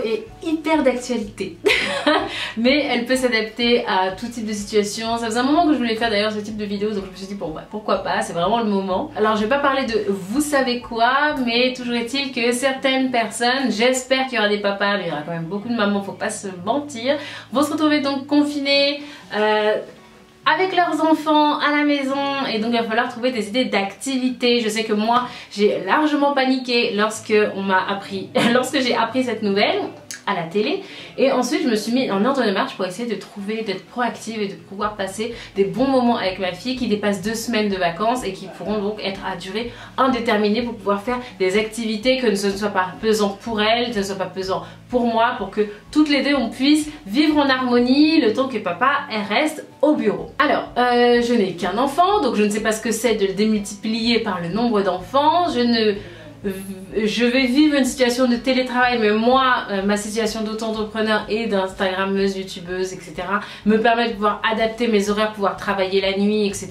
est hyper d'actualité. Mais elle peut s'adapter à tout type de situation. Ça faisait un moment que je voulais faire d'ailleurs ce type de vidéo, donc je me suis dit bon bah pourquoi pas, c'est vraiment le moment. Alors je vais pas parler de vous savez quoi, mais toujours est-il que certaines personnes, j'espère qu'il y aura des papas, mais il y aura quand même beaucoup de mamans, faut pas se mentir, vont se retrouver donc confinés avec leurs enfants à la maison, et donc il va falloir trouver des idées d'activités. Je sais que moi j'ai largement paniqué lorsque j'ai appris cette nouvelle à la télé, et ensuite je me suis mis en ordre de marche pour essayer de trouver, d'être proactive et de pouvoir passer des bons moments avec ma fille qui dépasse 2 semaines de vacances et qui pourront donc être à durée indéterminée pour pouvoir faire des activités, que ce ne soit pas pesant pour elle, que ce ne soit pas pesant pour moi, pour que toutes les deux on puisse vivre en harmonie le temps que papa elle reste au bureau. Alors je n'ai qu'un enfant, donc je ne sais pas ce que c'est de le démultiplier par le nombre d'enfants. Je vais vivre une situation de télétravail, mais moi, ma situation d'auto-entrepreneur et d'instagrammeuse, youtubeuse, etc. me permet de pouvoir adapter mes horaires, pouvoir travailler la nuit, etc.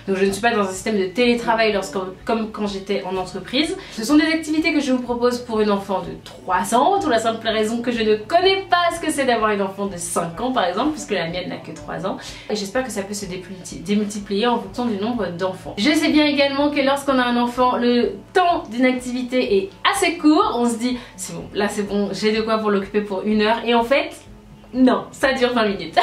Donc je ne suis pas dans un système de télétravail comme quand j'étais en entreprise. Ce sont des activités que je vous propose pour une enfant de 3 ans, pour la simple raison que je ne connais pas ce que c'est d'avoir une enfant de 5 ans par exemple, puisque la mienne n'a que 3 ans. Et j'espère que ça peut se démultiplier en fonction du nombre d'enfants. Je sais bien également que lorsqu'on a un enfant, le temps d'une activité est assez court, on se dit c'est bon, là c'est bon, j'ai de quoi pour l'occuper pour 1 heure, et en fait non, ça dure 20 minutes.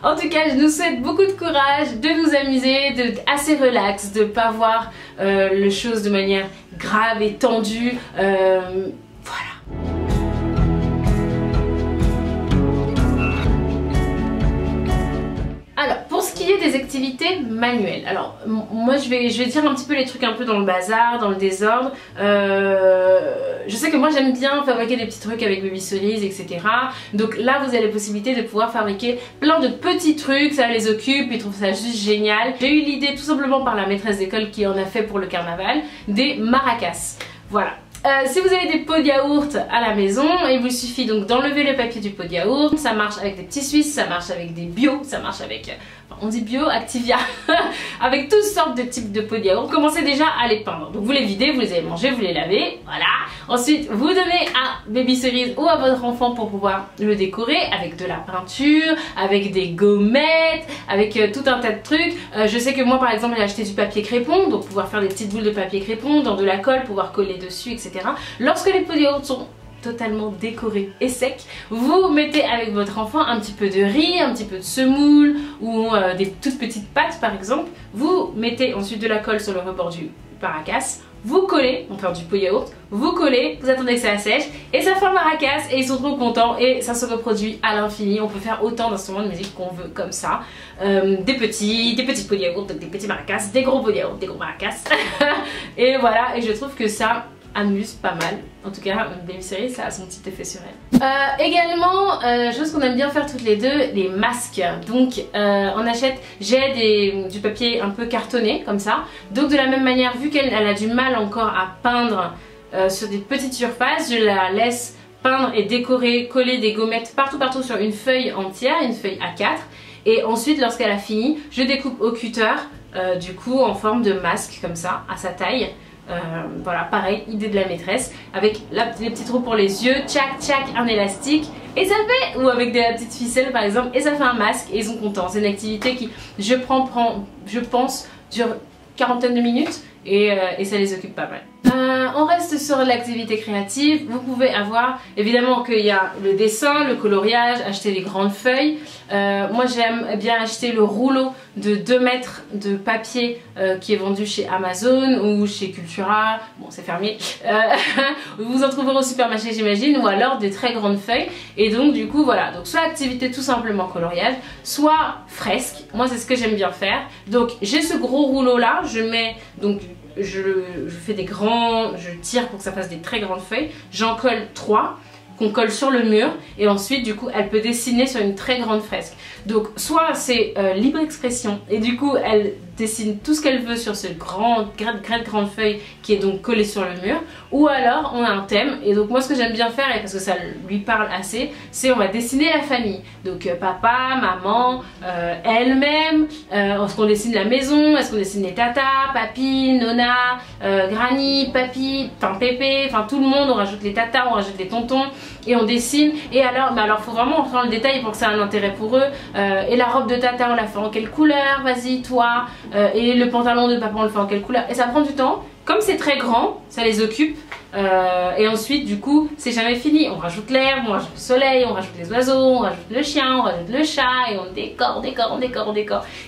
En tout cas, je nous souhaite beaucoup de courage, de nous amuser, d'être assez relax, de ne pas voir les choses de manière grave et tendue. Voilà. Alors, pour ce qui est des activités manuelles, alors moi je vais dire un petit peu les trucs un peu dans le bazar, dans le désordre. Je sais que moi j'aime bien fabriquer des petits trucs avec Baby Cerise, etc. Donc là vous avez la possibilité de pouvoir fabriquer plein de petits trucs, ça les occupe, ils trouvent ça juste génial. J'ai eu l'idée tout simplement par la maîtresse d'école qui en a fait pour le carnaval, des maracas. Voilà. Si vous avez des pots de yaourt à la maison, il vous suffit donc d'enlever le papier du pot de yaourt. Ça marche avec des petits Suisses, ça marche avec des bio, ça marche avec, on dit bio, Activia, avec toutes sortes de types de pots de yaourt. Commencez déjà à les peindre. Donc vous les videz, vous les avez mangés, vous les lavez, voilà. Ensuite vous donnez à Baby Cerise ou à votre enfant pour pouvoir le décorer avec de la peinture, avec des gommettes, avec tout un tas de trucs. Je sais que moi par exemple j'ai acheté du papier crépon, donc pouvoir faire des petites boules de papier crépon, dans de la colle, pouvoir coller dessus, etc. Lorsque les pots de yaourt sont totalement décorés et secs, vous mettez avec votre enfant un petit peu de riz, un petit peu de semoule ou des toutes petites pâtes par exemple. Vous mettez ensuite de la colle sur le rebord du maracas, vous collez, on fait du pot yaourt, vous collez, vous attendez que ça sèche et ça fait un maracas et ils sont trop contents et ça se reproduit à l'infini. On peut faire autant d'instruments de musique qu'on veut comme ça. Des petits pots de yaourt, des petits maracas, des gros pots de yaourt, des gros maracas. Et voilà, et je trouve que ça amuse pas mal. En tout cas, Baby Cerise, ça a son petit effet sur elle. Également, chose qu'on aime bien faire toutes les deux, les masques. Donc on achète, j'ai du papier un peu cartonné comme ça. Donc de la même manière, vu qu'elle a du mal encore à peindre sur des petites surfaces, je la laisse peindre et décorer, coller des gommettes partout sur une feuille entière, une feuille A4. Et ensuite, lorsqu'elle a fini, je découpe au cutter, du coup en forme de masque comme ça, à sa taille. Voilà, pareil, idée de la maîtresse, avec les petits trous pour les yeux, tchac, un élastique, et ça fait, ou avec des petites ficelles par exemple, et ça fait un masque, et ils sont contents. C'est une activité qui, je pense, dure 40aine de minutes, et ça les occupe pas mal. On reste sur l'activité créative. Vous pouvez avoir, évidemment qu'il y a le dessin, le coloriage, acheter les grandes feuilles. Moi j'aime bien acheter le rouleau de 2 mètres de papier qui est vendu chez Amazon ou chez Cultura, bon c'est fermé, vous en trouverez au supermarché j'imagine, ou alors des très grandes feuilles. Et donc du coup voilà, donc soit activité tout simplement coloriage, soit fresque. Moi c'est ce que j'aime bien faire. Donc j'ai ce gros rouleau là, je mets donc je fais des grands, je tire pour que ça fasse des très grandes feuilles, j'en colle 3 qu'on colle sur le mur, et ensuite du coup elle peut dessiner sur une très grande fresque. Donc soit c'est libre expression et du coup elle dessine tout ce qu'elle veut sur ce grande feuille qui est donc collée sur le mur, ou alors on a un thème. Et donc moi ce que j'aime bien faire, et parce que ça lui parle assez, c'est on va dessiner la famille, donc papa, maman, elle-même, est-ce qu'on dessine la maison, est-ce qu'on dessine les tatas, papy, nona, granny, papy, enfin pépé, enfin tout le monde, on rajoute les tatas, on rajoute les tontons et on dessine. Et alors, faut vraiment rentrer dans le détail pour que ça ait un intérêt pour eux. Et la robe de tata, on la fait en quelle couleur? Vas-y toi. Et le pantalon de papa, on le fait en quelle couleur? Et ça prend du temps. Comme c'est très grand, ça les occupe. Et ensuite, du coup, c'est jamais fini. On rajoute l'herbe, on rajoute le soleil, on rajoute les oiseaux, on rajoute le chien, on rajoute le chat, et on décore.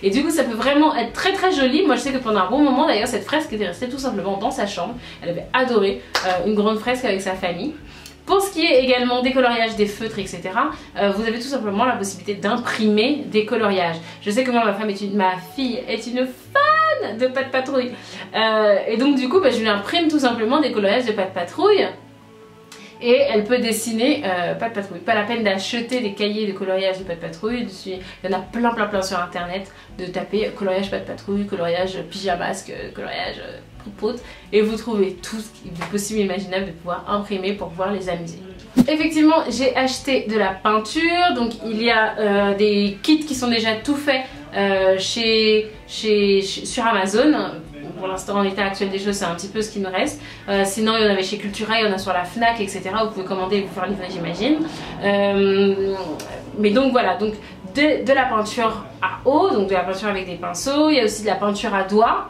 Et du coup, ça peut vraiment être très très joli. Moi, je sais que pendant un bon moment, d'ailleurs, cette fresque était restée tout simplement dans sa chambre. Elle avait adoré une grande fresque avec sa famille. Pour ce qui est également des coloriages, des feutres, etc., vous avez tout simplement la possibilité d'imprimer des coloriages. Je sais que moi, ma fille est une fan de Pat' Patrouille. Et donc du coup, je lui imprime tout simplement des coloriages de Pat' Patrouille. Et elle peut dessiner Pat' Patrouille. Pas la peine d'acheter des cahiers de coloriage de Pat' Patrouille. Il y en a plein sur internet. De taper coloriage Pat' Patrouille, coloriage pyjamasque, coloriage pote, et vous trouvez tout ce qui est possible et imaginable de pouvoir imprimer pour pouvoir les amuser. Effectivement, j'ai acheté de la peinture. Donc il y a des kits qui sont déjà tout faits sur Amazon. Pour l'instant, en l'état actuel des choses, c'est un petit peu ce qui me reste. Sinon, il y en avait chez Cultura, il y en a sur la Fnac, etc. Vous pouvez commander et vous faire livrer, j'imagine. Mais donc voilà, donc de la peinture à eau, donc de la peinture avec des pinceaux. Il y a aussi de la peinture à doigts.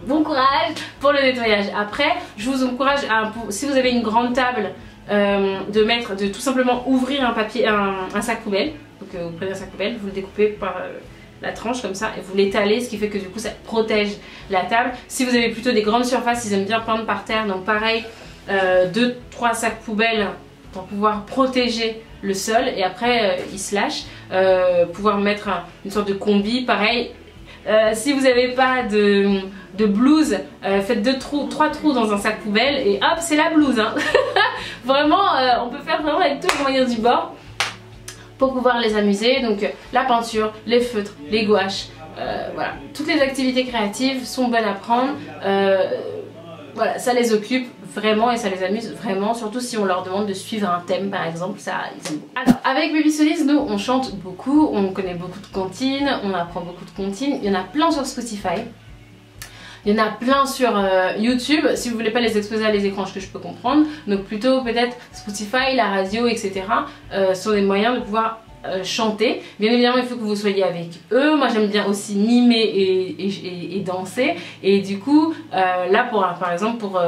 Bon courage pour le nettoyage. Après, je vous encourage si vous avez une grande table, de tout simplement ouvrir un sac poubelle. Donc vous prenez un sac poubelle, vous le découpez par la tranche comme ça et vous l'étalez, ce qui fait que du coup ça protège la table. Si vous avez plutôt des grandes surfaces, ils aiment bien peindre par terre, donc pareil, 2-3 sacs poubelles pour pouvoir protéger le sol, et après ils se lâchent. Pouvoir mettre une sorte de combi, pareil. Si vous n'avez pas de blouse, faites 3 trous dans un sac poubelle et hop, c'est la blouse, hein. Vraiment, on peut faire vraiment avec tous les moyens du bord pour pouvoir les amuser. Donc la peinture, les feutres, les gouaches, voilà, toutes les activités créatives sont bonnes à prendre. Voilà, ça les occupe vraiment et ça les amuse vraiment, surtout si on leur demande de suivre un thème par exemple, ça ils aiment beaucoup. Alors avec Baby Solis, nous on chante beaucoup, on connaît beaucoup de comptines, on apprend beaucoup de comptines, il y en a plein sur Spotify. Il y en a plein sur YouTube, si vous voulez pas les exposer à les écrans, ce que je peux comprendre. Donc plutôt peut-être Spotify, la radio, etc. Sont des moyens de pouvoir chanter. Bien évidemment, il faut que vous soyez avec eux. Moi j'aime bien aussi mimer et danser. Et du coup, là par exemple pour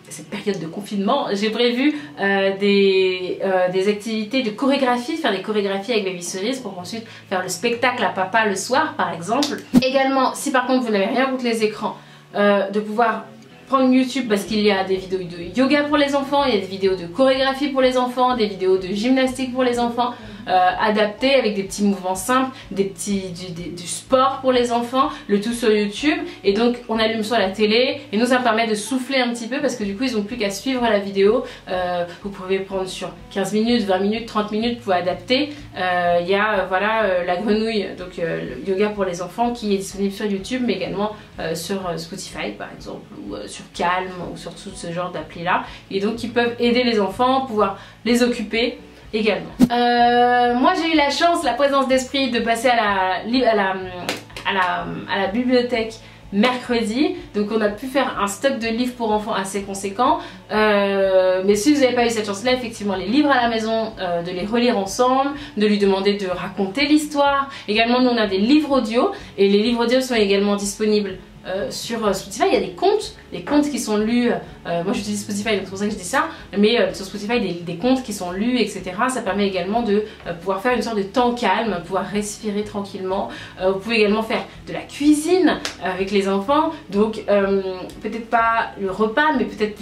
cette période de confinement, j'ai prévu des activités de chorégraphie, faire des chorégraphies avec Baby Solis pour ensuite faire le spectacle à papa le soir par exemple. Également, si par contre vous n'avez rien contre les écrans, de pouvoir prendre YouTube parce qu'il y a des vidéos de yoga pour les enfants, il y a des vidéos de chorégraphie pour les enfants, des vidéos de gymnastique pour les enfants, adaptées avec des petits mouvements simples, du sport pour les enfants, le tout sur YouTube. Et donc on allume sur la télé et nous ça permet de souffler un petit peu parce que du coup ils n'ont plus qu'à suivre la vidéo. Vous pouvez prendre sur 15 minutes, 20 minutes, 30 minutes pour adapter. Il y a voilà la grenouille, donc le yoga pour les enfants qui est disponible sur YouTube mais également sur Spotify par exemple, ou sur Calm ou sur tout ce genre d'appli là, et donc ils peuvent aider les enfants, pouvoir les occuper également. Moi j'ai eu la chance, la présence d'esprit de passer à la bibliothèque mercredi, donc on a pu faire un stock de livres pour enfants assez conséquent. Mais si vous n'avez pas eu cette chance là, effectivement les livres à la maison, de les relire ensemble, de lui demander de raconter l'histoire. Également nous on a des livres audio et les livres audio sont également disponibles sur Spotify. Il y a des contes qui sont lus, moi j'utilise Spotify donc c'est pour ça que je dis ça, mais sur Spotify des contes qui sont lus, etc. Ça permet également de pouvoir faire une sorte de temps calme, pouvoir respirer tranquillement. Vous pouvez également faire de la cuisine avec les enfants, donc peut-être pas le repas mais peut-être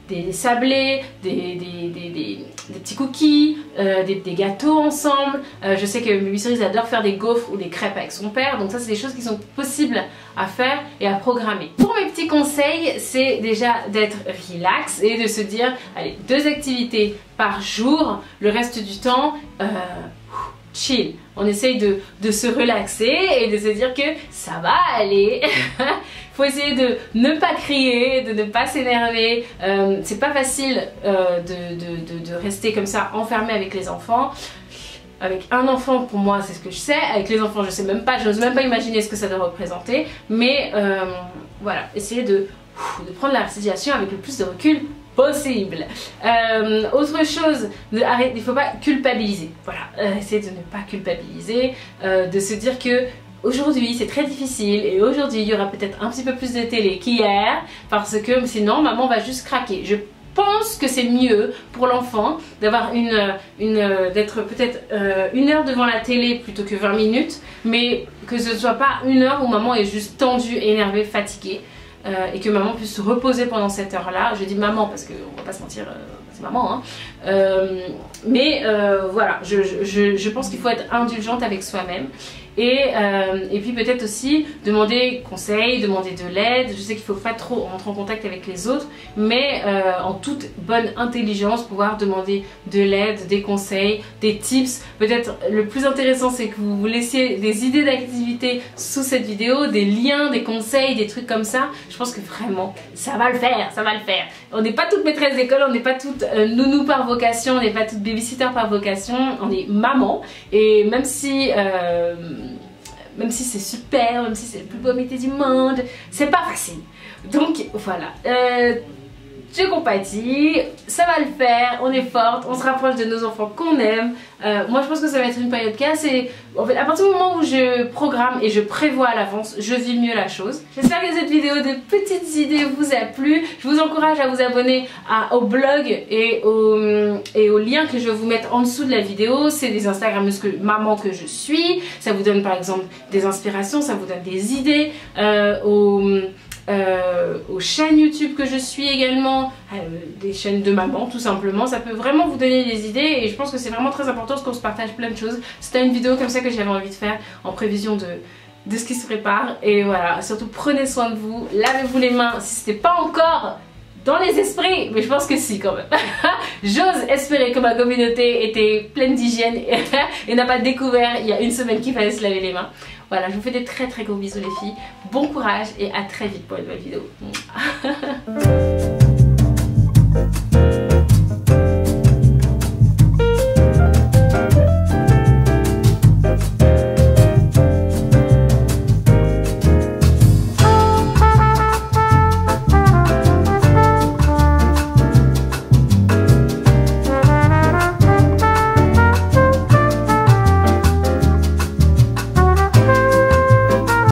des sablés, des petits cookies, des gâteaux ensemble. Je sais que Baby Solis adore faire des gaufres ou des crêpes avec son père, donc ça c'est des choses qui sont possibles à faire et à programmer. Pour mes petits conseils, c'est déjà d'être relax et de se dire allez, 2 activités par jour, le reste du temps chill, on essaye de se relaxer et de se dire que ça va aller. Faut essayer de ne pas crier, de ne pas s'énerver. C'est pas facile de rester comme ça enfermé avec les enfants. Avec un enfant, pour moi, c'est ce que je sais. Avec les enfants, je sais même pas, je n'ose même pas imaginer ce que ça doit représenter. Mais voilà, essayer de prendre la situation avec le plus de recul possible. Autre chose, il ne faut pas culpabiliser. Voilà, essayer de ne pas culpabiliser, de se dire que aujourd'hui c'est très difficile et aujourd'hui il y aura peut-être un petit peu plus de télé qu'hier parce que sinon maman va juste craquer. Je pense que c'est mieux pour l'enfant d'avoir d'être peut-être 1 heure devant la télé plutôt que 20 minutes, mais que ce ne soit pas 1 heure où maman est juste tendue, énervée, fatiguée. Et que maman puisse se reposer pendant cette heure-là. Je dis maman parce qu'on va pas se mentir, c'est maman, hein. Voilà, je pense qu'il faut être indulgente avec soi-même. Et puis peut-être aussi demander conseil, demander de l'aide. Je sais qu'il ne faut pas trop rentrer en contact avec les autres, mais en toute bonne intelligence pouvoir demander de l'aide, des conseils, des tips. Peut-être le plus intéressant c'est que vous vous laissiez des idées d'activités sous cette vidéo, des liens, des conseils, des trucs comme ça. Je pense que vraiment ça va le faire, ça va le faire. On n'est pas toutes maîtresses d'école, on n'est pas toutes nounou par vocation, on n'est pas toutes babysitter par vocation, on est maman. Et même si c'est super, même si c'est le plus beau métier du monde, c'est pas facile. Donc voilà, je compatis, ça va le faire, on est forte, on se rapproche de nos enfants qu'on aime. Moi je pense que ça va être une période casse et en fait à partir du moment où je programme et je prévois à l'avance, je vis mieux la chose. J'espère que cette vidéo de petites idées vous a plu. Je vous encourage à vous abonner au blog et au lien que je vais vous mettre en dessous de la vidéo. C'est des Instagrammeuses maman que je suis. Ça vous donne par exemple des inspirations, ça vous donne des idées aux chaînes YouTube que je suis également, des chaînes de maman tout simplement. Ça peut vraiment vous donner des idées et je pense que c'est vraiment très important parce qu'on se partage plein de choses. C'était une vidéo comme ça que j'avais envie de faire en prévision de ce qui se prépare. Et voilà, surtout prenez soin de vous, lavez-vous les mains si ce n'est pas encore dans les esprits, mais je pense que si quand même. J'ose espérer que ma communauté était pleine d'hygiène et n'a pas découvert il y a 1 semaine qu'il fallait se laver les mains. Voilà, je vous fais des très gros bisous les filles. Bon courage et à très vite pour une nouvelle vidéo.